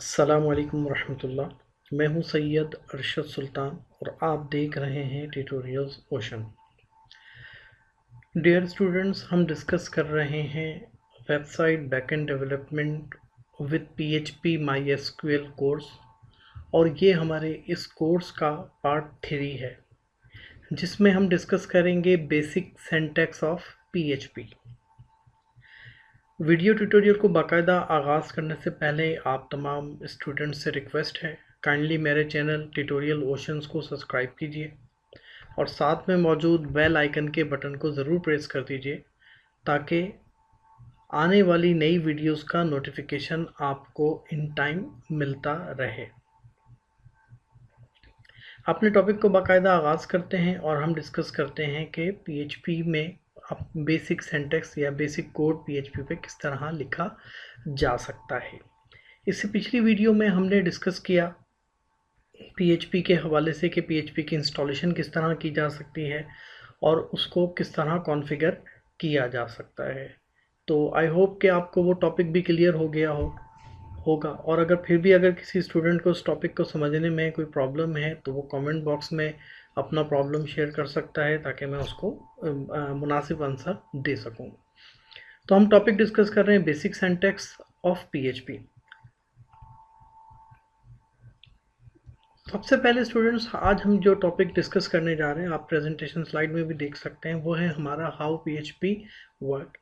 अस्सलाम वालेकुम रहमतुल्लाह। मैं हूं सैयद अरशद सुल्तान और आप देख रहे हैं ट्यूटोरियल्स ओशन। डियर स्टूडेंट्स, हम डिस्कस कर रहे हैं website backend development with PHP MySQL course और ये हमारे इस कोर्स का पार्ट 3 है जिसमें हम डिस्कस करेंगे basic syntax of PHP. Video tutorial को बाकायदा आगाज़ करने से पहले आप तमाम स्टूडेंट्स से रिक्वेस्ट है, काइंडली मेरे चैनल ट्यूटोरियल ओशंस को सब्सक्राइब कीजिए और साथ में मौजूद बेल आइकन के बटन को ज़रूर प्रेस कर दीजिए ताकि आने वाली नई वीडियोस का नोटिफिकेशन आपको इन टाइम मिलता रहे। अपने टॉपिक को बाकायदा आगाज़ करते हैं और हम डिस्कस करते हैं कि पीएचपी में आप बेसिक सिंटैक्स या बेसिक कोड पीएचपी पे किस तरह लिखा जा सकता है। इससे पिछली वीडियो में हमने डिस्कस किया पीएचपी के हवाले से कि पीएचपी की इंस्टॉलेशन किस तरह की जा सकती है और उसको किस तरह कॉन्फ़िगर किया जा सकता है। तो आई होप कि आपको वो टॉपिक भी क्लियर हो गया होगा और अगर किसी स्टूडेंट को उस टॉपिक को समझने में कोई प्रॉब्लम है तो वो कमेंट बॉक्स में अपना प्रॉब्लम शेयर कर सकता है ताकि मैं उसको मुनासिब आंसर दे सकूं। तो हम टॉपिक डिस्कस कर रहे हैं बेसिक सिंटैक्स ऑफ पीएचपी। सबसे पहले स्टूडेंट्स, आज हम जो टॉपिक डिस्कस करने जा रहे हैं, आप प्रेजेंटेशन स्लाइड में भी देख सकते हैं, वो है हमारा हाउ पीएचपी वर्क।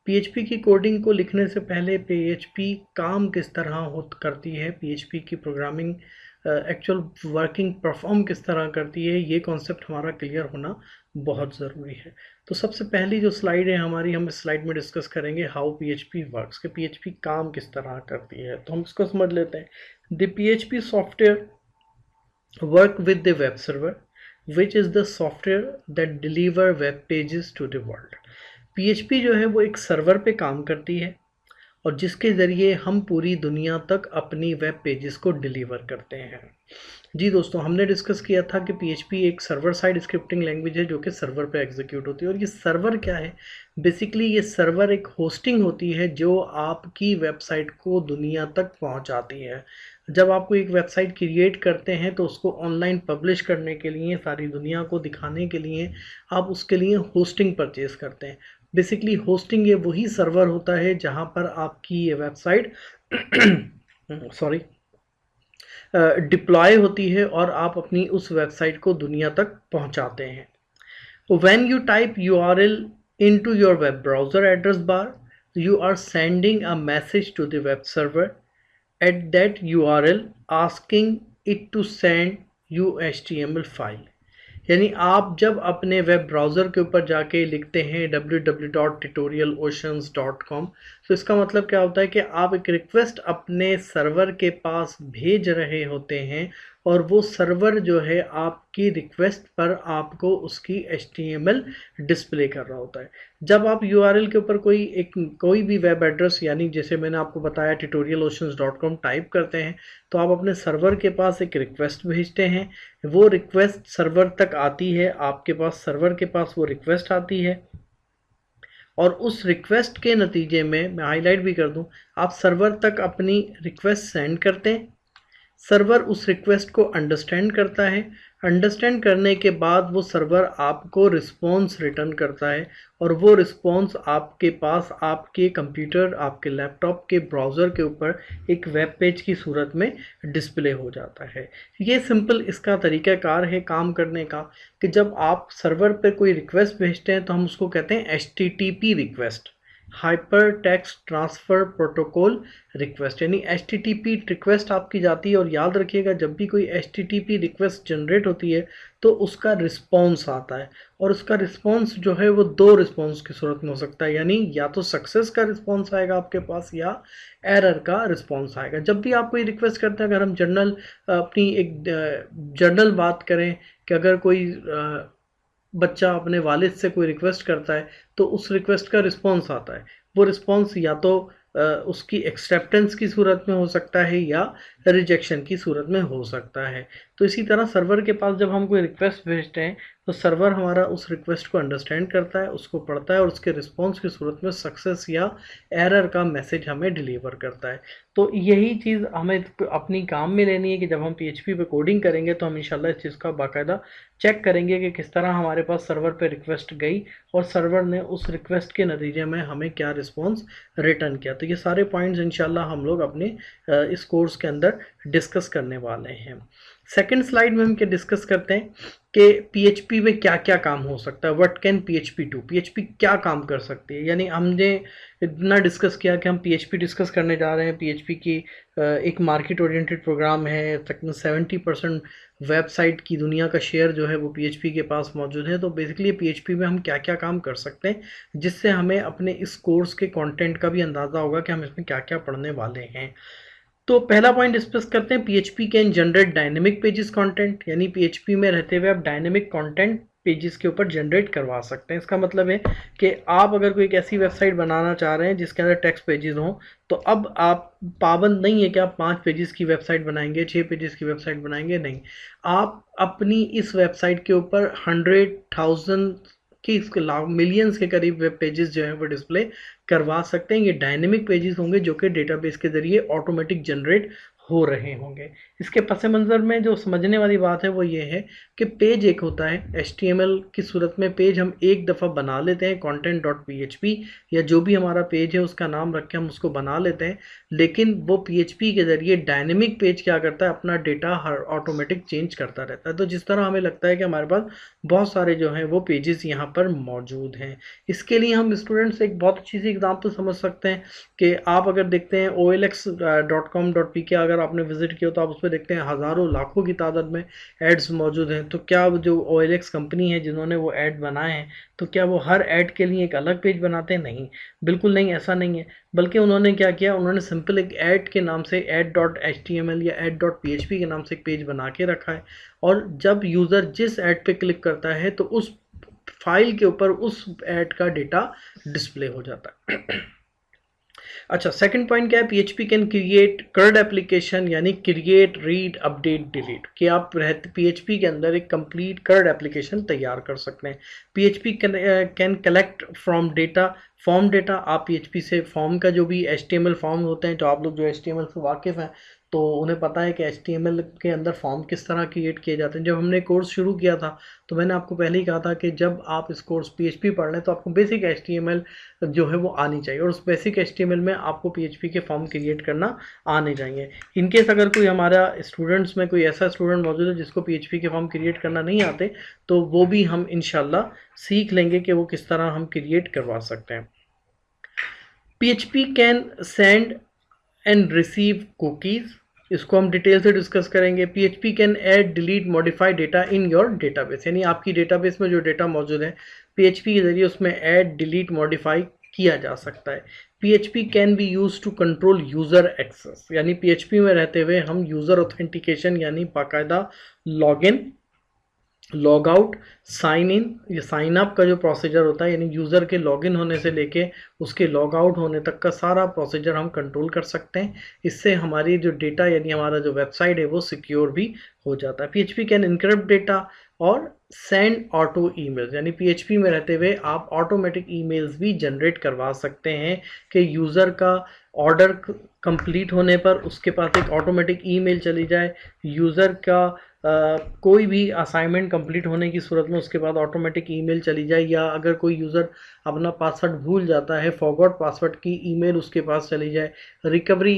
पीएचपी की कोडिंग को लिखने से पहले पीएचपी काम किस तरह करती है, पीएचपी की प्रोग्रामिंग एक्चुअल वर्किंग परफॉर्म किस तरह करती है, ये कॉन्सेप्ट हमारा क्लियर होना बहुत ज़रूरी है। तो सबसे पहली जो स्लाइड है हमारी, हम इस स्लाइड में डिस्कस करेंगे हाउ पीएचपी वर्क्स, कि पीएचपी काम किस तरह करती है। तो हम इसको समझ लेते हैं। The PHP software work with the web server, which is the software that deliver web pages to the world। PHP जो है वो एक सर्वर पे काम करती है और जिसके ज़रिए हम पूरी दुनिया तक अपनी वेब पेजेस को डिलीवर करते हैं। जी दोस्तों, हमने डिस्कस किया था कि PHP एक सर्वर साइड स्क्रिप्टिंग लैंग्वेज है जो कि सर्वर पे एग्जीक्यूट होती है। और ये सर्वर क्या है? बेसिकली ये सर्वर एक होस्टिंग होती है जो आपकी वेबसाइट को दुनिया तक पहुंचाती है। जब आप कोई एक वेबसाइट क्रिएट करते हैं तो उसको ऑनलाइन पब्लिश करने के लिए, सारी दुनिया को दिखाने के लिए आप उसके लिए होस्टिंग परचेज करते हैं। बेसिकली होस्टिंग ये वही सर्वर होता है जहां पर आपकी ये वेबसाइट सॉरी डिप्लॉय होती है और आप अपनी उस वेबसाइट को दुनिया तक पहुंचाते हैं। When you type URL into your web browser address bar, you are sending a message to the web server at that URL asking it to send you HTML file। यानी आप जब अपने वेब ब्राउज़र के ऊपर जाके लिखते हैं www.tutorialoceans.com, तो इसका मतलब क्या होता है कि आप एक रिक्वेस्ट अपने सर्वर के पास भेज रहे होते हैं और वो सर्वर जो है आपकी रिक्वेस्ट पर आपको उसकी HTML डिस्प्ले कर रहा होता है। जब आप URL के ऊपर कोई भी वेब एड्रेस, यानी जैसे मैंने आपको बताया tutorialoceans.com टाइप करते हैं तो आप अपने सर्वर के पास एक रिक्वेस्ट भेजते हैं। वो रिक्वेस्ट सर्वर तक आती है, आपके पास सर्वर के पास वो रिक्वेस्ट आती है और उस रिक्वेस्ट के नतीजे में मैं हाईलाइट भी कर दूं, आप सर्वर तक अपनी रिक्वेस्ट सेंड करते हैं। सर्वर उस रिक्वेस्ट को अंडरस्टैंड करता है। अंडरस्टैंड करने के बाद वो सर्वर आपको रिस्पॉन्स रिटर्न करता है और वो रिस्पॉन्स आपके पास आपके कंप्यूटर, आपके लैपटॉप के ब्राउज़र के ऊपर एक वेब पेज की सूरत में डिस्प्ले हो जाता है। ये सिंपल इसका तरीक़ाकार है काम करने का कि जब आप सर्वर पर कोई रिक्वेस्ट भेजते हैं तो हम उसको कहते हैं HTTP request, hyper text transfer protocol request. यानी HTTP रिक्वेस्ट आपकी जाती है और याद रखिएगा जब भी कोई HTTP रिक्वेस्ट जनरेट होती है तो उसका रिस्पॉन्स आता है और उसका रिस्पॉन्स जो है वो दो रिस्पॉन्स की सूरत में हो सकता है, यानी या तो सक्सेस का रिस्पॉन्स आएगा आपके पास या एरर का रिस्पॉन्स आएगा। जब भी आप कोई रिक्वेस्ट करते हैं, अगर हम अपनी एक जनरल बात करें कि अगर कोई बच्चा अपने वालिद से कोई रिक्वेस्ट करता है तो उस रिक्वेस्ट का रिस्पॉन्स आता है। वो रिस्पॉन्स या तो उसकी एक्सेप्टेंस की सूरत में हो सकता है या रिजेक्शन की सूरत में हो सकता है। तो इसी तरह सर्वर के पास जब हम कोई रिक्वेस्ट भेजते हैं तो सर्वर हमारा उस रिक्वेस्ट को अंडरस्टैंड करता है, उसको पढ़ता है और उसके रिस्पॉन्स की सूरत में सक्सेस या एरर का मैसेज हमें डिलीवर करता है। तो यही चीज़ हमें अपनी काम में लेनी है कि जब हम PHP पे कोडिंग करेंगे तो हम इंशाल्लाह इस चीज़ का बाकायदा चेक करेंगे कि किस तरह हमारे पास सर्वर पे रिक्वेस्ट गई और सर्वर ने उस रिक्वेस्ट के नतीजे में हमें क्या रिस्पॉन्स रिटर्न किया। तो ये सारे पॉइंट्स इंशाल्लाह हम लोग अपने इस कोर्स के अंदर डिस्कस करने वाले हैं। सेकेंड स्लाइड में हम क्या डिस्कस करते हैं कि PHP में क्या क्या काम हो सकता है, what can PHP do, PHP क्या काम कर सकती है। यानी हमने इतना डिस्कस किया कि हम PHP डिस्कस करने जा रहे हैं। PHP की एक मार्केट ओरिएंटेड प्रोग्राम है, तकरीबन 70% वेबसाइट की दुनिया का शेयर जो है वो PHP के पास मौजूद है। तो बेसिकली PHP में हम क्या क्या काम कर सकते हैं जिससे हमें अपने इस कोर्स के कंटेंट का भी अंदाज़ा होगा कि हम इसमें क्या क्या पढ़ने वाले हैं। तो पहला पॉइंट डिस्कस करते हैं, PHP can generate dynamic pages content, यानी PHP में रहते हुए आप डायनेमिक कंटेंट पेजेस के ऊपर जनरेट करवा सकते हैं। इसका मतलब है कि आप अगर कोई एक ऐसी वेबसाइट बनाना चाह रहे हैं जिसके अंदर टेक्स्ट पेजेस हों, तो अब आप पाबंद नहीं है कि आप 5 पेजेस की वेबसाइट बनाएंगे, 6 पेजेस की वेबसाइट बनाएंगे, नहीं। आप अपनी इस वेबसाइट के ऊपर 100,000 कि इसके मिलियंस के करीब वेब पेजेस जो हैं वो डिस्प्ले करवा सकते हैं। ये डायनेमिक पेजेस होंगे जो कि डेटाबेस के ज़रिए ऑटोमेटिक जनरेट हो रहे होंगे। इसके पस मंज़र में जो समझने वाली बात है वो ये है कि पेज एक होता है, HTML की सूरत में पेज हम एक दफ़ा बना लेते हैं, content.php या जो भी हमारा पेज है उसका नाम रख के हम उसको बना लेते हैं। लेकिन वो PHP के ज़रिए डायनेमिक पेज क्या करता है, अपना डेटा हर ऑटोमेटिक चेंज करता रहता है। तो जिस तरह हमें लगता है कि हमारे पास बहुत सारे जो हैं वो पेजेस यहाँ पर मौजूद हैं। इसके लिए हम स्टूडेंट्स एक बहुत अच्छी सी एग्जांपल समझ सकते हैं कि आप अगर देखते हैं olx.com.pk अगर आपने विजिट किया तो आप उस पर देखते हैं हज़ारों लाखों की तादाद में एड्स मौजूद हैं। तो क्या जो OLX कंपनी है जिन्होंने वो ऐड बनाए हैं, तो क्या वो हर ऐड के लिए एक अलग पेज बनाते हैं? नहीं, बिल्कुल नहीं, ऐसा नहीं है। बल्कि उन्होंने क्या किया, उन्होंने सिंपल एक ऐड के नाम से ऐड.html या ऐड.php के नाम से एक पेज बना के रखा है और जब यूज़र जिस ऐड पे क्लिक करता है तो उस फाइल के ऊपर उस ऐड का डेटा डिस्प्ले हो जाता है। अच्छा, सेकंड पॉइंट क्या है, PHP can create CRUD application, यानी क्रिएट, रीड, अपडेट, डिलीट, कि आप रहते PHP के अंदर एक कंप्लीट कर्ड एप्लीकेशन तैयार कर सकते हैं। PHP can collect from data, form data, आप PHP से फॉर्म का जो भी HTML फॉर्म होते हैं, तो आप लोग जो HTML से वाकिफ़ हैं तो उन्हें पता है कि HTML के अंदर फॉर्म किस तरह क्रिएट किए जाते हैं। जब हमने कोर्स शुरू किया था तो मैंने आपको पहले ही कहा था कि जब आप इस कोर्स PHP पढ़ लें तो आपको बेसिक HTML जो है वो आनी चाहिए और उस बेसिक HTML में आपको PHP के फॉर्म क्रिएट करना आने चाहिए। इनकेस अगर कोई हमारा स्टूडेंट्स में कोई ऐसा स्टूडेंट मौजूद है जिसको PHP के फॉर्म क्रिएट करना नहीं आते, तो वो भी हम इंशाल्लाह सीख लेंगे कि वो किस तरह हम क्रिएट करवा सकते हैं। PHP can send and receive cookies, इसको हम डिटेल से डिस्कस करेंगे। PHP can add, delete, modify data in your database, यानी आपकी डेटाबेस में जो डेटा मौजूद है PHP के ज़रिए उसमें ऐड, डिलीट, मॉडिफाई किया जा सकता है। PHP can be use to control user access, यानी PHP में रहते हुए हम यूज़र ऑथेंटिकेशन यानी बाकायदा login, log out, sign in, ये साइन अप का जो प्रोसीजर होता है, यानी यूज़र के लॉगिन होने से लेके उसके लॉग आउट होने तक का सारा प्रोसीजर हम कंट्रोल कर सकते हैं। इससे हमारी जो डेटा यानी हमारा जो वेबसाइट है वो सिक्योर भी हो जाता है। PHP कैन इनक्रिप्ट डेटा और सेंड ऑटो ईमेल्स, यानी PHP में रहते हुए आप ऑटोमेटिक ईमेल्स भी जनरेट करवा सकते हैं कि यूज़र का ऑर्डर कंप्लीट होने पर उसके पास एक ऑटोमेटिक ईमेल चली जाए, यूज़र का कोई भी असाइनमेंट कंप्लीट होने की सूरत में उसके बाद ऑटोमेटिक ईमेल चली जाए, या अगर कोई यूज़र अपना पासवर्ड भूल जाता है, फॉरगॉट पासवर्ड की ईमेल उसके पास चली जाए, रिकवरी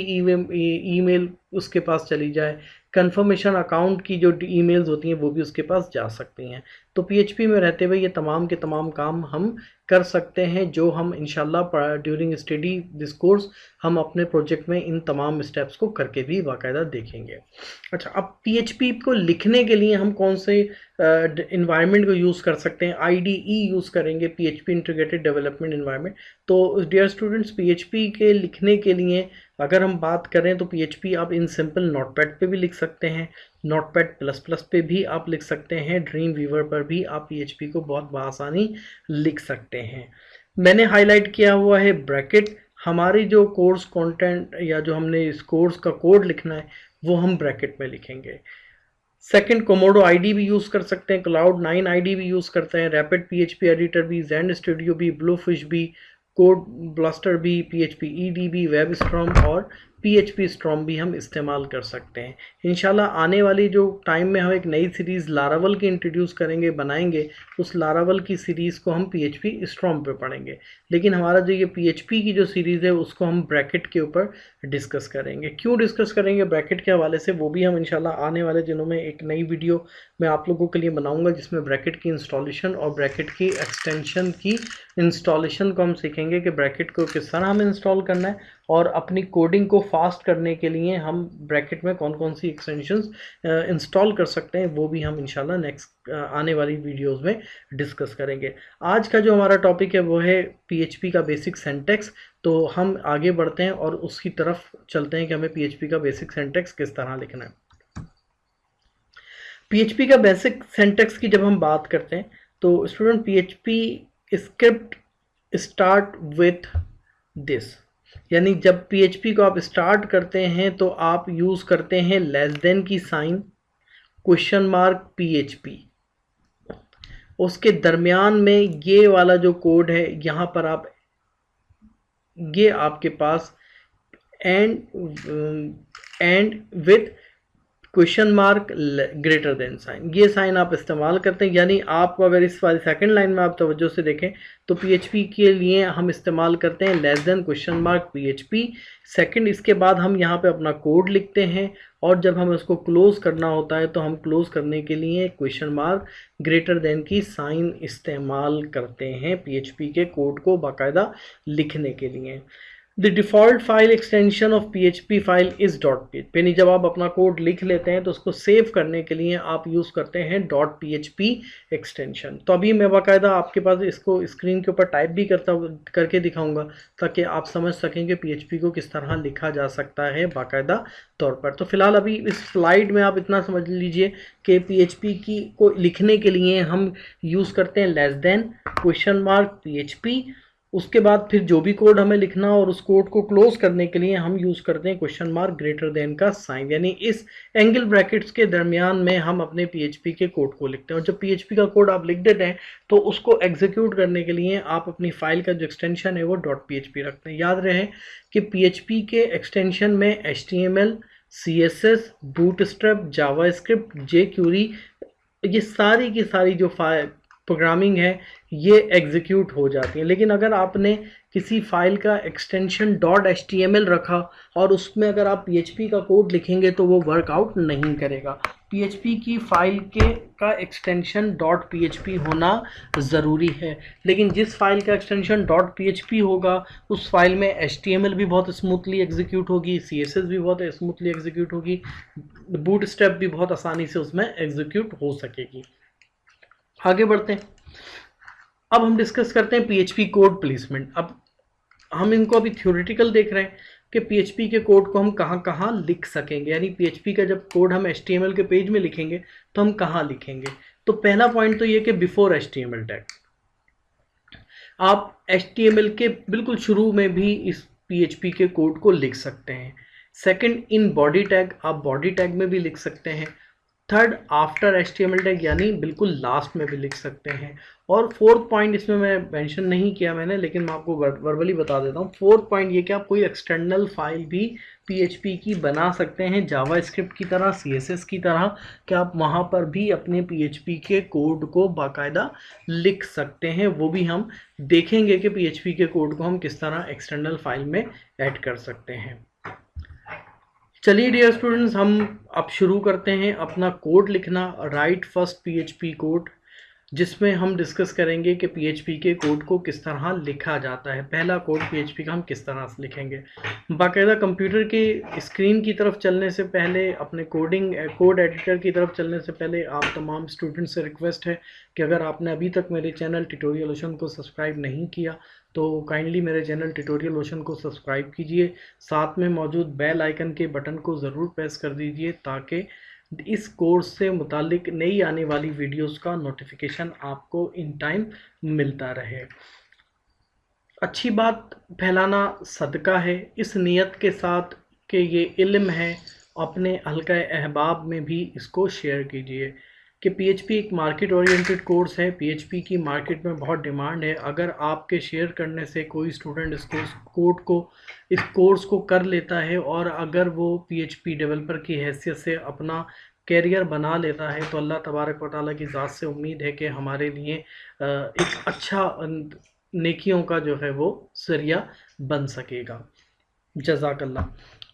ईमेल उसके पास चली जाए, कंफर्मेशन अकाउंट की जो ईमेल्स होती हैं वो भी उसके पास जा सकती हैं। तो PHP में रहते हुए ये तमाम के तमाम काम हम कर सकते हैं जो हम इंशाल्लाह ड्यूरिंग स्टडी दिस कोर्स हम अपने प्रोजेक्ट में इन तमाम स्टेप्स को करके भी बाकायदा देखेंगे। अच्छा, अब PHP को लिखने के लिए हम कौन से इन्वायरमेंट को यूज़ कर सकते हैं? IDE यूज़ करेंगे, PHP इंटीग्रेटेड डेवलपमेंट इन्वायरमेंट। तो डियर स्टूडेंट्स, PHP के लिखने के लिए अगर हम बात करें तो PHP आप इन सिंपल नोटपैड पे भी लिख सकते हैं, नोटपैड++ पे भी आप लिख सकते हैं, ड्रीम वीवर पर भी आप PHP को बहुत बआसानी लिख सकते हैं। मैंने हाईलाइट किया हुआ है ब्रैकेट, हमारी जो कोर्स कंटेंट या जो हमने इस कोर्स का कोड लिखना है वो हम ब्रैकेट में लिखेंगे। सेकंड, कोमोडो आईडी भी यूज़ कर सकते हैं, क्लाउड9 आईडी भी यूज़ करते हैं, रैपिड पीएचपी एडिटर भी, ज़ेन स्टूडियो भी, ब्लूफिश भी, कोड ब्लास्टर भी, पीएचपी ईडीबी, वेब स्टॉर्म और पीएचपी स्टॉर्म भी हम इस्तेमाल कर सकते हैं। इंशाल्लाह आने वाली जो टाइम में हम एक नई सीरीज़ लारावल की इंट्रोड्यूस करेंगे, बनाएंगे, उस लारावल की सीरीज़ को हम पीएचपी स्टॉर्म पे पढ़ेंगे। लेकिन हमारा जो ये पीएचपी की जो सीरीज़ है उसको हम ब्रैकेट के ऊपर डिस्कस करेंगे। क्यों डिस्कस करेंगे ब्रैकेट के हवाले से, वो भी हम इंशाल्लाह आने वाले दिनों में एक नई वीडियो मैं आप लोगों के लिए बनाऊंगा, जिसमें ब्रैकेट की इंस्टॉलेशन और ब्रैकेट की एक्सटेंशन की इंस्टॉलेशन को हम सीखेंगे कि ब्रैकेट को किस तरह हमें इंस्टॉल करना है, और अपनी कोडिंग को फास्ट करने के लिए हम ब्रैकेट में कौन कौन सी एक्सटेंशंस इंस्टॉल कर सकते हैं, वो भी हम इंशाल्लाह नेक्स्ट आने वाली वीडियोस में डिस्कस करेंगे। आज का जो हमारा टॉपिक है वो है पीएचपी का बेसिक सिंटैक्स। तो हम आगे बढ़ते हैं और उसकी तरफ चलते हैं कि हमें पीएचपी का बेसिक सिंटैक्स किस तरह लिखना है। पीएचपी का बेसिक सिंटैक्स की जब हम बात करते हैं तो student, PHP script start with this, यानी जब पीएचपी को आप स्टार्ट करते हैं तो आप यूज़ करते हैं लेस देन की साइन, क्वेश्चन मार्क पीएचपी, उसके दरमियान में ये वाला जो कोड है यहाँ पर आप, ये आपके पास end with question mark greater than sign, ये साइन आप इस्तेमाल करते हैं। यानी आपको अगर इस वाली सेकंड लाइन में आप तवज्जो से देखें तो पीएचपी के लिए हम इस्तेमाल करते हैं less than question mark PHP second, इसके बाद हम यहाँ पे अपना कोड लिखते हैं, और जब हमें उसको क्लोज करना होता है तो हम क्लोज करने के लिए क्वेश्चन मार्क ग्रेटर देन की साइन इस्तेमाल करते हैं पीएचपी के कोड को बाकायदा लिखने के लिए। The default file extension of PHP file is .php, यानी जब आप अपना कोड लिख लेते हैं तो उसको सेव करने के लिए आप यूज़ करते हैं .php एक्सटेंशन। तो अभी मैं बाकायदा आपके पास इसको स्क्रीन के ऊपर टाइप भी करके दिखाऊंगा ताकि आप समझ सकें कि PHP को किस तरह लिखा जा सकता है बाकायदा तौर पर। तो फिलहाल अभी इस स्लाइड में आप इतना समझ लीजिए कि PHP को लिखने के लिए हम यूज़ करते हैं less than question mark PHP, उसके बाद फिर जो भी कोड हमें लिखना और उस कोड को क्लोज करने के लिए हम यूज़ करते हैं क्वेश्चन मार्क ग्रेटर देन का साइन, यानी इस एंगल ब्रैकेट्स के दरमियान में हम अपने पीएचपी के कोड को लिखते हैं। और जब पीएचपी का कोड आप लिख देते हैं तो उसको एग्जीक्यूट करने के लिए आप अपनी फाइल का जो एक्सटेंशन है वो .php रखते हैं। याद रहे कि पीएचपी के एक्सटेंशन में HTML, CSS, bootstrap, JavaScript, jQuery, ये सारी की सारी जो प्रोग्रामिंग है ये एग्जीक्यूट हो जाती है। लेकिन अगर आपने किसी फाइल का एक्सटेंशन .html रखा और उसमें अगर आप PHP का कोड लिखेंगे तो वो वर्कआउट नहीं करेगा। PHP की फाइल का एक्सटेंशन .php होना ज़रूरी है, लेकिन जिस फाइल का एक्सटेंशन .php होगा उस फाइल में HTML भी बहुत स्मूथली एग्जीक्यूट होगी, CSS भी बहुत स्मूथली एग्जीक्यूट होगी, बूटस्ट्रैप भी बहुत आसानी से उसमें एग्जीक्यूट हो सकेगी। आगे बढ़ते हैं, अब हम डिस्कस करते हैं पीएचपी कोड प्लेसमेंट। अब हम इनको अभी थ्योरेटिकल देख रहे हैं कि पीएचपी के कोड को हम कहाँ कहाँ लिख सकेंगे, यानी पीएचपी का जब कोड हम HTML के पेज में लिखेंगे तो हम कहाँ लिखेंगे। तो पहला पॉइंट तो ये कि बिफोर HTML टैग, आप HTML के बिल्कुल शुरू में भी इस पीएचपी के कोड को लिख सकते हैं। सेकंड, इन बॉडी टैग, आप बॉडी टैग में भी लिख सकते हैं। थर्ड, आफ्टर HTML टैग, यानी बिल्कुल लास्ट में भी लिख सकते हैं। और फोर्थ पॉइंट इसमें मैं मेंशन नहीं किया मैंने, लेकिन मैं आपको वर्बली बता देता हूँ। फोर्थ पॉइंट ये कि आप कोई एक्सटर्नल फाइल भी PHP की बना सकते हैं जावास्क्रिप्ट की तरह, CSS की तरह, कि आप वहाँ पर भी अपने PHP के कोड को बाकायदा लिख सकते हैं। वो भी हम देखेंगे कि PHP के कोड को हम किस तरह एक्सटर्नल फाइल में ऐड कर सकते हैं। चलिए डियर स्टूडेंट्स, हम अब शुरू करते हैं अपना कोड लिखना, राइट फर्स्ट PHP कोड, जिसमें हम डिस्कस करेंगे कि PHP के कोड को किस तरह लिखा जाता है। पहला कोड PHP का हम किस तरह से लिखेंगे। बाकायदा कंप्यूटर की स्क्रीन की तरफ चलने से पहले, अपने कोड एडिटर की तरफ चलने से पहले आप तमाम स्टूडेंट्स से रिक्वेस्ट है कि अगर आपने अभी तक मेरे चैनल ट्यूटोरियल ओशन को सब्सक्राइब नहीं किया तो काइंडली मेरे चैनल ट्यूटोरियल ओशन को सब्सक्राइब कीजिए, साथ में मौजूद बेल आइकन के बटन को ज़रूर प्रेस कर दीजिए ताकि इस कोर्स से मुतालिक नई आने वाली वीडियोस का नोटिफिकेशन आपको इन टाइम मिलता रहे। अच्छी बात फैलाना सदका है, इस नियत के साथ कि ये इल्म है अपने हल्का अहबाब में भी इसको शेयर कीजिए कि पीएचपी एक मार्केट ओरिएंटेड कोर्स है। पीएचपी की मार्केट में बहुत डिमांड है। अगर आपके शेयर करने से कोई स्टूडेंट इस कोर्स को कर लेता है और अगर वो पीएचपी डेवलपर की हैसियत से अपना कैरियर बना लेता है, तो अल्लाह तबारक व तआला की ज़ात से उम्मीद है कि हमारे लिए एक अच्छा नेकियों का जो है वो ज़रिया बन सकेगा। जज़ाकल्लाह।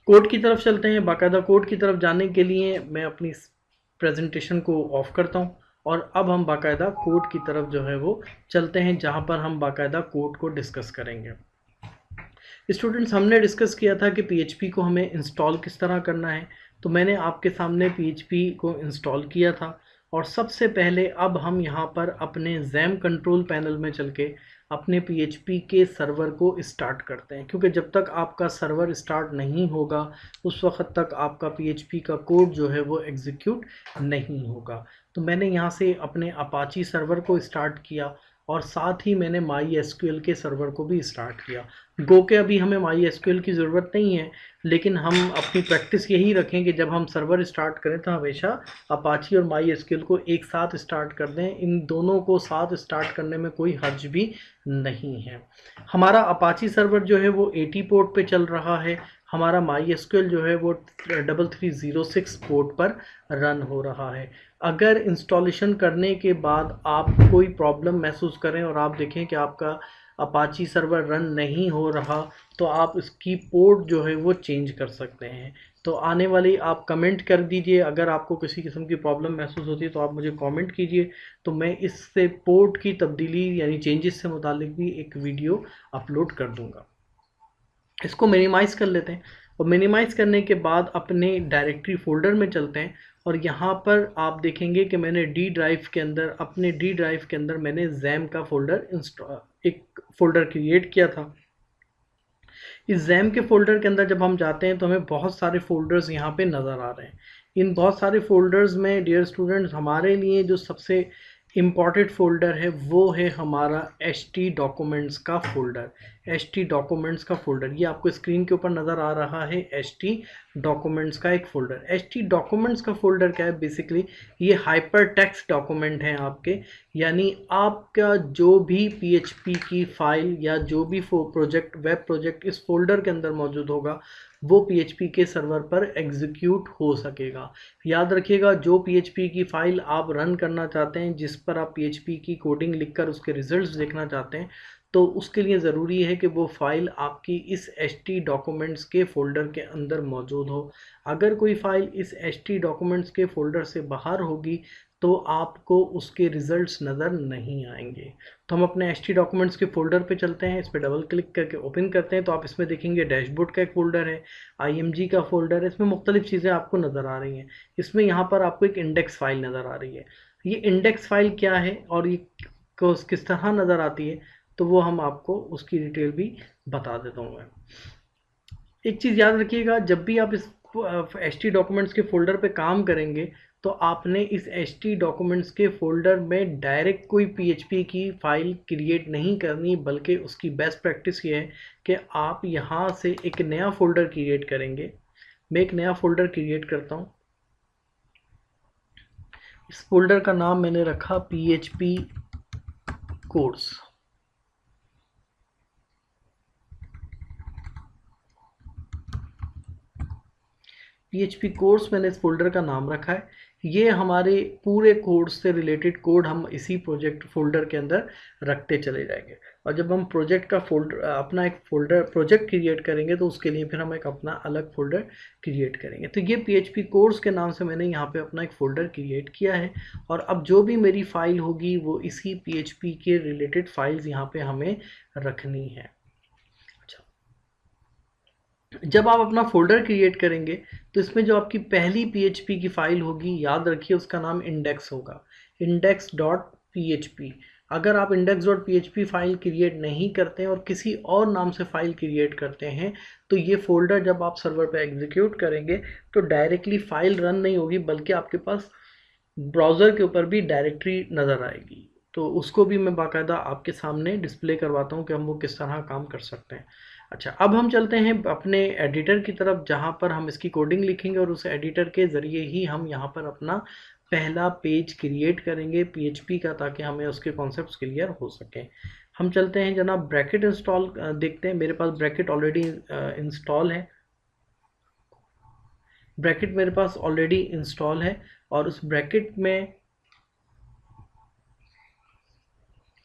कोड की तरफ चलते हैं। बाकायदा कोड की तरफ जाने के लिए मैं अपनी प्रेजेंटेशन को ऑफ करता हूं और अब हम बाकायदा कोड की तरफ जो है वो चलते हैं, जहां पर हम बाकायदा कोड को डिस्कस करेंगे। स्टूडेंट्स, हमने डिस्कस किया था कि पीएचपी को हमें इंस्टॉल किस तरह करना है। तो मैंने आपके सामने पीएचपी को इंस्टॉल किया था और सबसे पहले अब हम यहाँ पर अपने जैम कंट्रोल पैनल में चल के अपने पीएचपी के सर्वर को स्टार्ट करते हैं, क्योंकि जब तक आपका सर्वर स्टार्ट नहीं होगा उस वक्त तक आपका पीएचपी का कोड जो है वो एग्जीक्यूट नहीं होगा। तो मैंने यहाँ से अपने अपाची सर्वर को स्टार्ट किया और साथ ही मैंने माई एसक्यूएल के सर्वर को भी स्टार्ट किया। गो के अभी हमें माई एसक्यूएल की ज़रूरत नहीं है, लेकिन हम अपनी प्रैक्टिस यही रखें कि जब हम सर्वर स्टार्ट करें तो हमेशा अपाची और माई एसक्यूएल को एक साथ स्टार्ट कर दें। इन दोनों को साथ स्टार्ट करने में कोई हर्ज भी नहीं है। हमारा अपाची सर्वर जो है वो 80 पोर्ट पे चल रहा है। हमारा माई एसक्यूएल जो है वो 3306 पोर्ट पर रन हो रहा है। अगर इंस्टॉलेशन करने के बाद आप कोई प्रॉब्लम महसूस करें और आप देखें कि आपका अपाची सर्वर रन नहीं हो रहा, तो आप इसकी पोर्ट जो है वो चेंज कर सकते हैं। तो आने वाली आप कमेंट कर दीजिए। अगर आपको किसी किस्म की प्रॉब्लम महसूस होती है तो आप मुझे कमेंट कीजिए, तो मैं इससे पोर्ट की तब्दीली यानी चेंजेस से मुतालिक भी एक वीडियो अपलोड कर दूंगा। इसको मिनिमाइज़ कर लेते हैं और मिनिमाइज़ करने के बाद अपने डायरेक्टरी फोल्डर में चलते हैं और यहाँ पर आप देखेंगे कि मैंने डी ड्राइव के अंदर मैंने जैम का एक फ़ोल्डर क्रिएट किया था। इस जैम के फ़ोल्डर के अंदर जब हम जाते हैं तो हमें बहुत सारे फ़ोल्डर्स यहाँ पे नज़र आ रहे हैं। इन बहुत सारे फ़ोल्डर्स में डियर स्टूडेंट्स हमारे लिए जो सबसे इम्पॉर्टेंट फ़ोल्डर है वो है हमारा HT डॉक्यूमेंट्स का फ़ोल्डर। HT डॉक्यूमेंट्स का फ़ोल्डर ये आपको स्क्रीन के ऊपर नज़र आ रहा है। HT डॉक्यूमेंट्स का एक फ़ोल्डर। HT डॉक्यूमेंट्स का फ़ोल्डर क्या है? बेसिकली ये हाइपर टेक्स्ट डॉक्यूमेंट हैं आपके, यानी आपका जो भी PHP की फ़ाइल या जो भी वेब प्रोजेक्ट इस फ़ोल्डर के अंदर मौजूद होगा वो PHP के सर्वर पर एग्जीक्यूट हो सकेगा। याद रखिएगा, जो PHP की फ़ाइल आप रन करना चाहते हैं, जिस पर आप PHP की कोडिंग लिखकर उसके रिजल्ट्स देखना चाहते हैं, तो उसके लिए ज़रूरी है कि वो फ़ाइल आपकी इस HT डॉक्यूमेंट्स के फ़ोल्डर के अंदर मौजूद हो। अगर कोई फ़ाइल इस HT डॉक्यूमेंट्स के फ़ोल्डर से बाहर होगी तो आपको उसके रिज़ल्ट्स नज़र नहीं आएंगे। तो हम अपने HT डॉक्यूमेंट्स के फ़ोल्डर पे चलते हैं। इस पर डबल क्लिक करके ओपन करते हैं तो आप इसमें देखेंगे डैशबोर्ड का एक फ़ोल्डर है, IMG का फ़ोल्डर है। इसमें मुख्तलिफ़ चीज़ें आपको नज़र आ रही हैं। इसमें यहाँ पर आपको एक इंडेक्स फ़ाइल नज़र आ रही है। ये इंडेक्स फ़ाइल क्या है और ये किस तरह नज़र आती है, तो वो हम आपको उसकी डिटेल भी बता देता हूँ मैं। एक चीज़ याद रखिएगा, जब भी आप इस HT डॉक्यूमेंट्स के फ़ोल्डर पे काम करेंगे तो आपने इस HT डॉक्यूमेंट्स के फ़ोल्डर में डायरेक्ट कोई PHP की फ़ाइल क्रिएट नहीं करनी, बल्कि उसकी बेस्ट प्रैक्टिस ये है कि आप यहाँ से एक नया फ़ोल्डर क्रिएट करेंगे। मैं एक नया फ़ोल्डर क्रिएट करता हूँ। इस फ़ोल्डर का नाम मैंने रखा PHP कोर्स। PHP कोर्स मैंने इस फोल्डर का नाम रखा है। ये हमारे पूरे कोर्स से रिलेटेड कोड हम इसी फोल्डर के अंदर रखते चले जाएंगे। और जब हम प्रोजेक्ट का अपना एक प्रोजेक्ट क्रिएट करेंगे तो उसके लिए फिर हम एक अपना अलग फोल्डर क्रिएट करेंगे। तो ये PHP कोर्स के नाम से मैंने यहाँ पे अपना एक फ़ोल्डर क्रिएट किया है और अब जो भी मेरी फ़ाइल होगी वो इसी PHP के रिलेटेड फाइल्स यहाँ पे हमें रखनी है। जब आप अपना फोल्डर क्रिएट करेंगे तो इसमें जो आपकी पहली PHP की फ़ाइल होगी, याद रखिए उसका नाम इंडेक्स होगा, index.php। अगर आप index.php फ़ाइल क्रिएट नहीं करते हैं और किसी और नाम से फ़ाइल क्रिएट करते हैं तो ये फ़ोल्डर जब आप सर्वर पर एग्जीक्यूट करेंगे तो डायरेक्टली फ़ाइल रन नहीं होगी, बल्कि आपके पास ब्राउज़र के ऊपर भी डायरेक्टरी नज़र आएगी। तो उसको भी मैं बाकायदा आपके सामने डिस्प्ले करवाता हूँ कि हम वो किस तरह काम कर सकते हैं। अच्छा, अब हम चलते हैं अपने एडिटर की तरफ, जहाँ पर हम इसकी कोडिंग लिखेंगे और उस एडिटर के ज़रिए ही हम यहाँ पर अपना पहला पेज क्रिएट करेंगे पीएचपी का, ताकि हमें उसके कॉन्सेप्ट्स क्लियर हो सके। हम चलते हैं जनाब ब्रैकेट इंस्टॉल देखते हैं। मेरे पास ब्रैकेट ऑलरेडी इंस्टॉल है, ब्रैकेट मेरे पास ऑलरेडी इंस्टॉल है, और उस ब्रैकेट में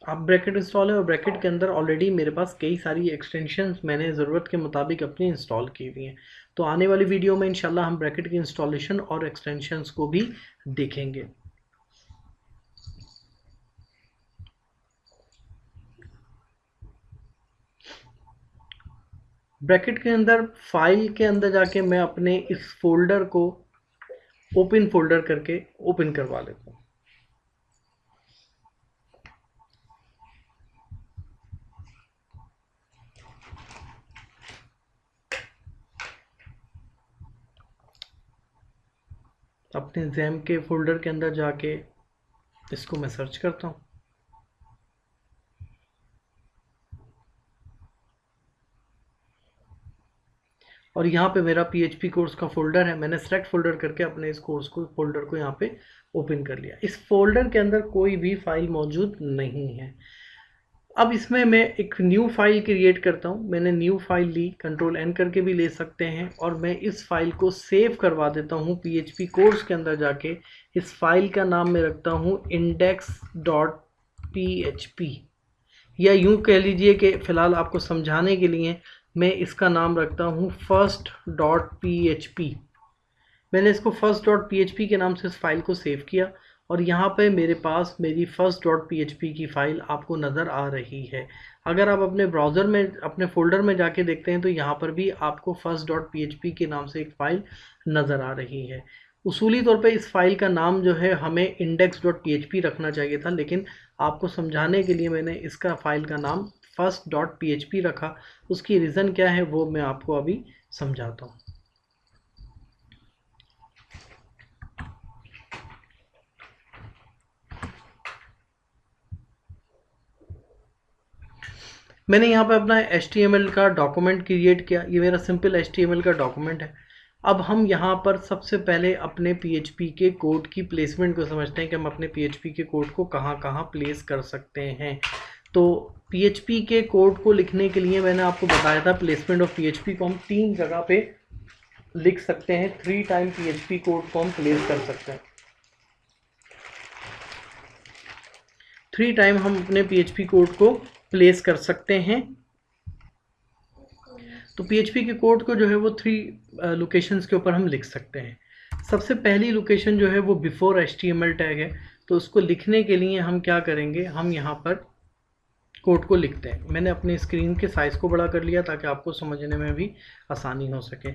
अब ब्रैकेट इंस्टॉल है और ब्रैकेट के अंदर ऑलरेडी मेरे पास कई सारी एक्सटेंशंस मैंने ज़रूरत के मुताबिक अपनी इंस्टॉल की हुई हैं। तो आने वाली वीडियो में इंशाल्लाह हम ब्रैकेट की इंस्टॉलेशन और एक्सटेंशंस को भी देखेंगे। ब्रैकेट के अंदर फाइल के अंदर जाके मैं अपने इस फोल्डर को ओपन फोल्डर करके ओपन करवा लेता हूँ। अपने जैम के फोल्डर के अंदर जाके इसको मैं सर्च करता हूँ। और यहाँ पे मेरा PHP कोर्स का फोल्डर है, मैंने सेलेक्ट फोल्डर करके अपने इस कोर्स को फोल्डर को यहाँ पे ओपन कर लिया। इस फोल्डर के अंदर कोई भी फाइल मौजूद नहीं है। अब इसमें मैं एक न्यू फाइल क्रिएट करता हूँ। मैंने न्यू फाइल ली, कंट्रोल N करके भी ले सकते हैं, और मैं इस फाइल को सेव करवा देता हूँ PHP कोर्स के अंदर जाके। इस फाइल का नाम मैं रखता हूँ index.php, या यूँ कह लीजिए कि फ़िलहाल आपको समझाने के लिए मैं इसका नाम रखता हूँ first.php। मैंने इसको first.php के नाम से इस फाइल को सेव किया, और यहाँ पे मेरे पास मेरी first.php की फ़ाइल आपको नज़र आ रही है। अगर आप अपने ब्राउज़र में अपने फ़ोल्डर में जाके देखते हैं तो यहाँ पर भी आपको first.php के नाम से एक फ़ाइल नज़र आ रही है। उसूली तौर पे इस फाइल का नाम जो है हमें index.php रखना चाहिए था, लेकिन आपको समझाने के लिए मैंने इसका फ़ाइल का नाम first.php रखा। उसकी रीज़न क्या है वो मैं आपको अभी समझाता हूँ। मैंने यहाँ पे अपना HTML का डॉक्यूमेंट क्रिएट किया। ये मेरा सिंपल HTML का डॉक्यूमेंट है। अब हम यहाँ पर सबसे पहले अपने PHP के कोड की प्लेसमेंट को समझते हैं कि हम अपने PHP के कोड को कहाँ कहाँ प्लेस कर सकते हैं। तो PHP के कोड को लिखने के लिए मैंने आपको बताया था प्लेसमेंट ऑफ PHP को हम 3 जगह पे लिख सकते हैं। 3 टाइम PHP कोड को हम प्लेस कर सकते हैं। 3 टाइम हम अपने PHP कोड को प्लेस कर सकते हैं। तो PHP के कोड को जो है वो 3 लोकेशंस के ऊपर हम लिख सकते हैं। सबसे पहली लोकेशन जो है वो बिफोर HTML टैग है। तो उसको लिखने के लिए हम क्या करेंगे, हम यहाँ पर कोड को लिखते हैं। मैंने अपनी स्क्रीन के साइज़ को बड़ा कर लिया ताकि आपको समझने में भी आसानी हो सके।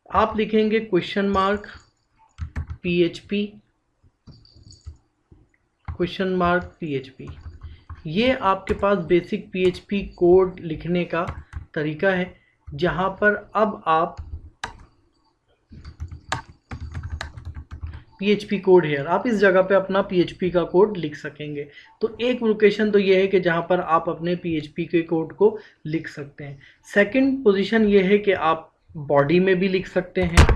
आप लिखेंगे question mark PHP, question mark PHP। ये आपके पास बेसिक PHP कोड लिखने का तरीका है, जहाँ पर अब आप PHP कोड हेयर, आप इस जगह पे अपना PHP का कोड लिख सकेंगे। तो एक लोकेशन तो ये है कि जहाँ पर आप अपने PHP के कोड को लिख सकते हैं। सेकंड पोजीशन ये है कि आप बॉडी में भी लिख सकते हैं।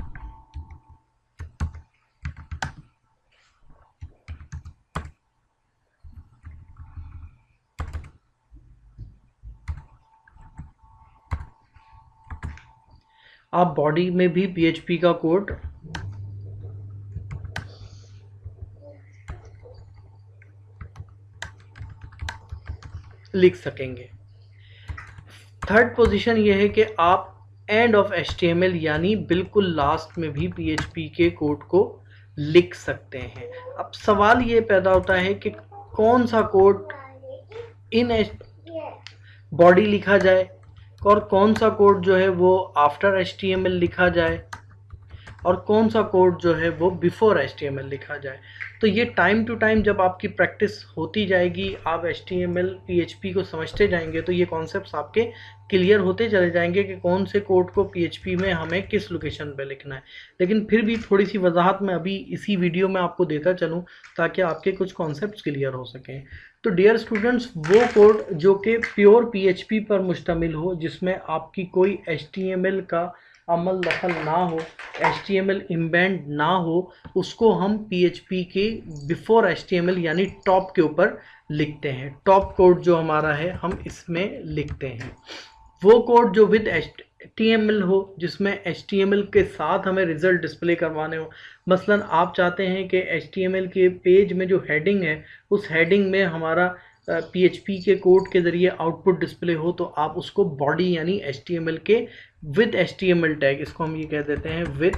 आप बॉडी में भी PHP का कोड लिख सकेंगे। थर्ड पोजीशन ये है कि आप एंड ऑफ HTML यानी बिल्कुल लास्ट में भी PHP के कोड को लिख सकते हैं। अब सवाल ये पैदा होता है कि कौन सा कोड इन बॉडी लिखा जाए और कौन सा कोड जो है वो आफ्टर HTML लिखा जाए और कौन सा कोड जो है वो बिफोर HTML लिखा जाए। तो ये टाइम टू टाइम जब आपकी प्रैक्टिस होती जाएगी, आप HTML PHP को समझते जाएंगे, तो ये कॉन्सेप्ट्स आपके क्लियर होते चले जाएंगे कि कौन से कोड को PHP में हमें किस लोकेशन पे लिखना है। लेकिन फिर भी थोड़ी सी वजाहत मैं अभी इसी वीडियो में आपको देता चलूँ ताकि आपके कुछ कॉन्सेप्ट्स क्लियर हो सकें। तो डियर स्टूडेंट्स, वो कोड जो कि प्योर पीएचपी पर मुश्तमिल हो, जिसमें आपकी कोई एचटीएमएल का अमल दखल ना हो, एचटीएमएल इम्बेंड ना हो, उसको हम पीएचपी के बिफोर एचटीएमएल यानी टॉप के ऊपर लिखते हैं। टॉप कोड जो हमारा है हम इसमें लिखते हैं। वो कोड जो विद HTML हो, जिसमें HTML के साथ हमें रिजल्ट डिस्प्ले करवाने हो। मसलन आप चाहते हैं कि HTML के पेज में जो हेडिंग है, उस हेडिंग में हमारा PHP के कोड के ज़रिए आउटपुट डिस्प्ले हो, तो आप उसको बॉडी यानी HTML के विद HTML टैग, इसको हम ये कह देते हैं विद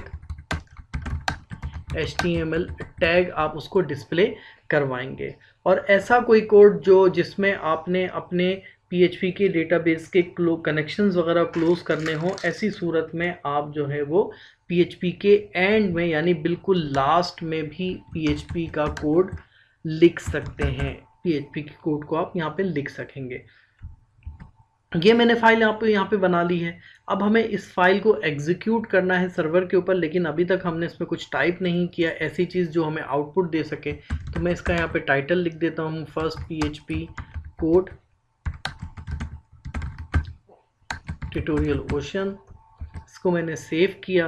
HTML टैग, आप उसको डिस्प्ले करवाएंगे। और ऐसा कोई कोड जो जिसमें आपने अपने PHP के डेटाबेस के कनेक्शंस वगैरह क्लोज करने हो, ऐसी सूरत में आप जो है वो PHP के एंड में यानी बिल्कुल लास्ट में भी PHP का कोड लिख सकते हैं। PHP के कोड को आप यहाँ पे लिख सकेंगे। ये मैंने फाइल यहाँ पे बना ली है। अब हमें इस फाइल को एग्जीक्यूट करना है सर्वर के ऊपर, लेकिन अभी तक हमने इसमें कुछ टाइप नहीं किया, ऐसी चीज़ जो हमें आउटपुट दे सके। तो मैं इसका यहाँ पे टाइटल लिख देता हूँ, first PHP code tutorial ocean. इसको मैंने सेव किया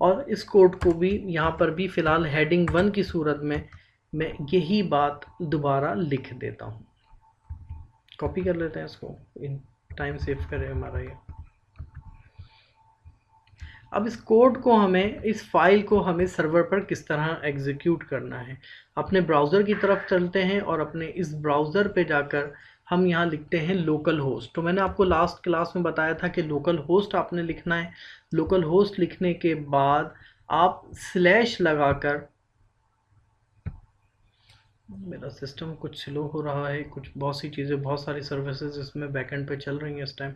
और इस कोड को भी यहाँ पर भी फ़िलहाल हेडिंग 1 की सूरत में मैं यही बात दोबारा लिख देता हूँ। कॉपी कर लेते हैं इसको, इन टाइम सेव करें हमारा ये। अब इस कोड को हमें, इस फाइल को हमें सर्वर पर किस तरह एग्जीक्यूट करना है। अपने ब्राउज़र की तरफ चलते हैं और अपने इस ब्राउज़र पे जाकर हम यहाँ लिखते हैं लोकल होस्ट। तो मैंने आपको लास्ट क्लास में बताया था कि लोकल होस्ट आपने लिखना है। लोकल होस्ट लिखने के बाद आप स्लैश लगाकर, मेरा सिस्टम कुछ स्लो हो रहा है, कुछ बहुत सी चीज़ें, बहुत सारी सर्विसेज इसमें बैकएंड पे चल रही हैं इस टाइम।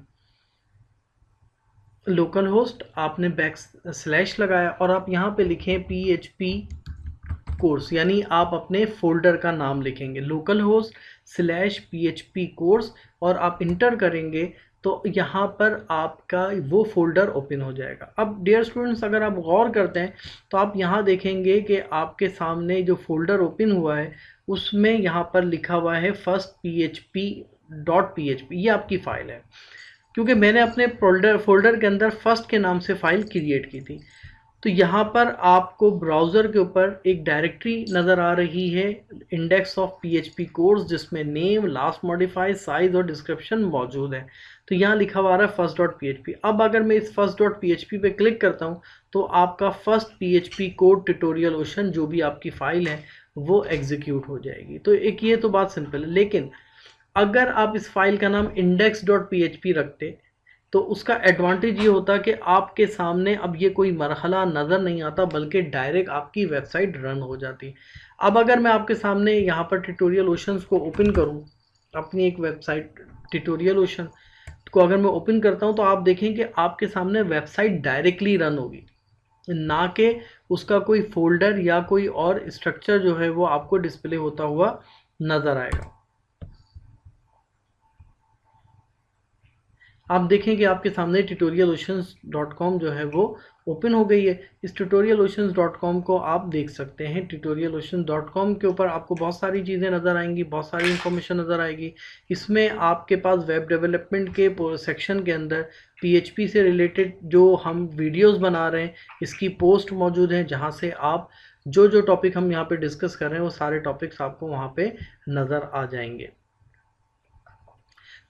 लोकल होस्ट आपने बैक स्लैश लगाया और आप यहाँ पे लिखें PHP कोर्स, यानी आप अपने फोल्डर का नाम लिखेंगे local host slash PHP course, और आप इंटर करेंगे तो यहाँ पर आपका वो फोल्डर ओपन हो जाएगा। अब डियर स्टूडेंट्स, अगर आप गौर करते हैं तो आप यहाँ देखेंगे कि आपके सामने जो फोल्डर ओपन हुआ है उसमें यहाँ पर लिखा हुआ है फर्स्ट PHP.php। ये आपकी फ़ाइल है, क्योंकि मैंने अपने फोल्डर के अंदर फर्स्ट के नाम से फ़ाइल क्रिएट की थी। तो यहाँ पर आपको ब्राउज़र के ऊपर एक डायरेक्टरी नज़र आ रही है, इंडेक्स ऑफ PHP कोर्स, जिसमें नेम, लास्ट मॉडिफाई, साइज़ और डिस्क्रिप्शन मौजूद है। तो यहाँ लिखा हुआ है first.php। अब अगर मैं इस first.php पे क्लिक करता हूँ तो आपका first PHP code tutorial ocean, जो भी आपकी फ़ाइल है, वो एग्जीक्यूट हो जाएगी। तो एक ये तो बात सिंपल है। लेकिन अगर आप इस फाइल का नाम index.php रखते तो उसका एडवांटेज ये होता कि आपके सामने अब ये कोई मरहला नज़र नहीं आता, बल्कि डायरेक्ट आपकी वेबसाइट रन हो जाती। अब अगर मैं आपके सामने यहाँ पर ट्यूटोरियल ओशंस को ओपन करूँ, अपनी एक वेबसाइट ट्यूटोरियल ओशन को अगर मैं ओपन करता हूँ, तो आप देखें कि आपके सामने वेबसाइट डायरेक्टली रन होगी, ना कि उसका कोई फोल्डर या कोई और स्ट्रक्चर जो है वो आपको डिस्प्ले होता हुआ नज़र आएगा। आप देखें कि आपके सामने tutorialoceans.com जो है वो ओपन हो गई है। इस tutorialoceans.com को आप देख सकते हैं। tutorialoceans.com के ऊपर आपको बहुत सारी चीज़ें नज़र आएंगी, बहुत सारी इंफॉर्मेशन नज़र आएगी। इसमें आपके पास वेब डेवलपमेंट के सेक्शन के अंदर PHP से रिलेटेड जो हम वीडियोस बना रहे हैं, इसकी पोस्ट मौजूद है, जहां से आप जो टॉपिक हम यहाँ पे डिस्कस कर रहे हैं वो सारे टॉपिक्स आपको वहाँ पे नज़र आ जाएंगे।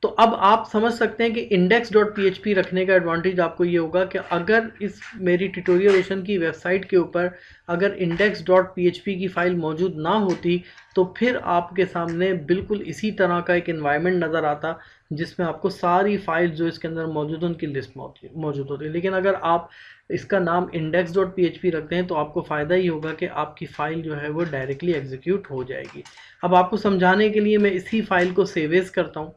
तो अब आप समझ सकते हैं कि index.php रखने का एडवांटेज आपको ये होगा कि अगर इस मेरी ट्यूटोरियल ओशन की वेबसाइट के ऊपर अगर index.php की फ़ाइल मौजूद ना होती, तो फिर आपके सामने बिल्कुल इसी तरह का एक एनवायरनमेंट नज़र आता, जिसमें आपको सारी फाइल जो इसके अंदर मौजूद है उनकी लिस्ट मौजूद होती है। लेकिन अगर आप इसका नाम index.php रखते हैं तो आपको फ़ायदा ही होगा कि आपकी फ़ाइल जो है वो डायरेक्टली एग्जीक्यूट हो जाएगी। अब आपको समझाने के लिए मैं इसी फाइल को सेव एज करता हूँ।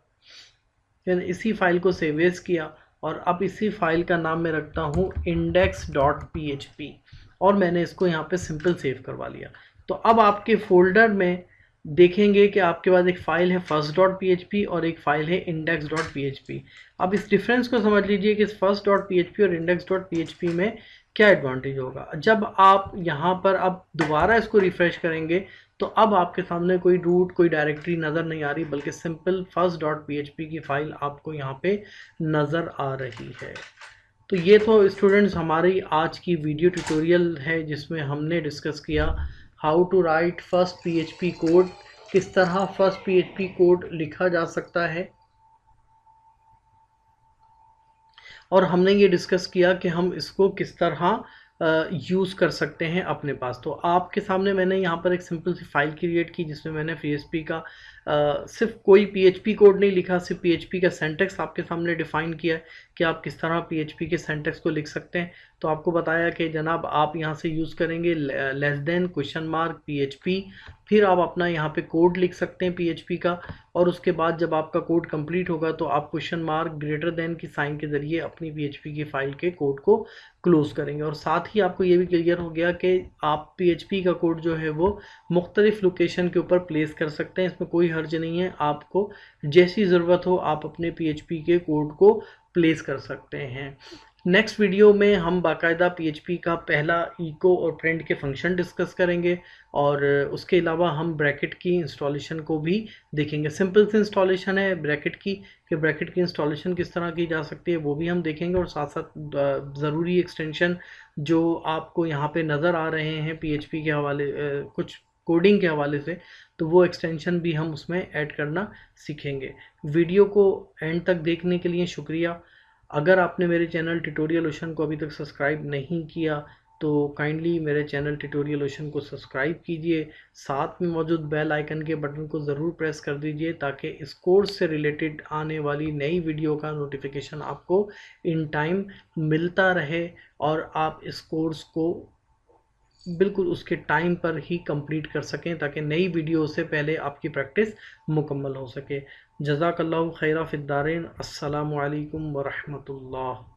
फिर इसी फाइल को सेव एज किया और अब इसी फाइल का नाम मैं रखता हूँ index.php, और मैंने इसको यहाँ पे सिंपल सेव करवा लिया। तो अब आपके फोल्डर में देखेंगे कि आपके पास एक फ़ाइल है first.php और एक फ़ाइल है index.php। अब इस डिफरेंस को समझ लीजिए कि इस first.php और index.php में क्या एडवांटेज होगा। जब आप यहाँ पर अब दोबारा इसको रिफ़्रेश करेंगे तो अब आपके सामने कोई रूट, कोई डायरेक्टरी नज़र नहीं आ रही, बल्कि सिंपल first.php की फ़ाइल आपको यहाँ पे नज़र आ रही है। तो ये तो स्टूडेंट्स हमारी आज की वीडियो ट्यूटोरियल है, जिसमें हमने डिस्कस किया how to write first PHP code, किस तरह फर्स्ट PHP कोड लिखा जा सकता है, और हमने ये डिस्कस किया कि हम इसको किस तरह यूज़ कर सकते हैं अपने पास। तो आपके सामने मैंने यहाँ पर एक सिंपल सी फाइल क्रिएट की, जिसमें मैंने PHP का सिर्फ कोई PHP कोड नहीं लिखा, सिर्फ PHP का सेंटेक्स आपके सामने डिफ़ाइन किया है कि आप किस तरह PHP के सेंटेक्स को लिख सकते हैं। तो आपको बताया कि जनाब आप यहाँ से यूज़ करेंगे लेस देन $PHP, फिर आप अपना यहाँ पे कोड लिख सकते हैं PHP का, और उसके बाद जब आपका कोड कंप्लीट होगा तो आप $! की साइन के ज़रिए अपनी PHP की फ़ाइल के कोड को क्लोज़ करेंगे। और साथ ही आपको ये भी क्लियर हो गया कि आप PHP का कोड जो है वो मुख्तलिफ़ लोकेशन के ऊपर प्लेस कर सकते हैं, इसमें कोई हर्ज नहीं है। आपको जैसी ज़रूरत हो आप अपने PHP के कोड को प्लेस कर सकते हैं। नेक्स्ट वीडियो में हम बाकायदा PHP का पहला इको और प्रिंट के फंक्शन डिस्कस करेंगे, और उसके अलावा हम ब्रैकेट की इंस्टॉलेशन को भी देखेंगे। सिंपल सी इंस्टॉलेशन है ब्रैकेट की, कि ब्रैकेट की इंस्टॉलेशन किस तरह की जा सकती है वो भी हम देखेंगे, और साथ साथ ज़रूरी एक्सटेंशन जो आपको यहाँ पे नज़र आ रहे हैं PHP के हवाले कुछ कोडिंग के हवाले से, तो वो एक्सटेंशन भी हम उसमें ऐड करना सीखेंगे। वीडियो को एंड तक देखने के लिए शुक्रिया। अगर आपने मेरे चैनल ट्यूटोरियल ओशन को अभी तक सब्सक्राइब नहीं किया तो काइंडली मेरे चैनल ट्यूटोरियल ओशन को सब्सक्राइब कीजिए, साथ में मौजूद बेल आइकन के बटन को ज़रूर प्रेस कर दीजिए, ताकि इस कोर्स से रिलेटेड आने वाली नई वीडियो का नोटिफिकेशन आपको इन टाइम मिलता रहे, और आप इस कोर्स को बिल्कुल उसके टाइम पर ही कंप्लीट कर सकें, ताकि नई वीडियो से पहले आपकी प्रैक्टिस मुकम्मल हो सके। जज़ाकल्लाहु खैरा फिद्दारैन। अस्सलामु अलैकुम व रहमतुल्लाह।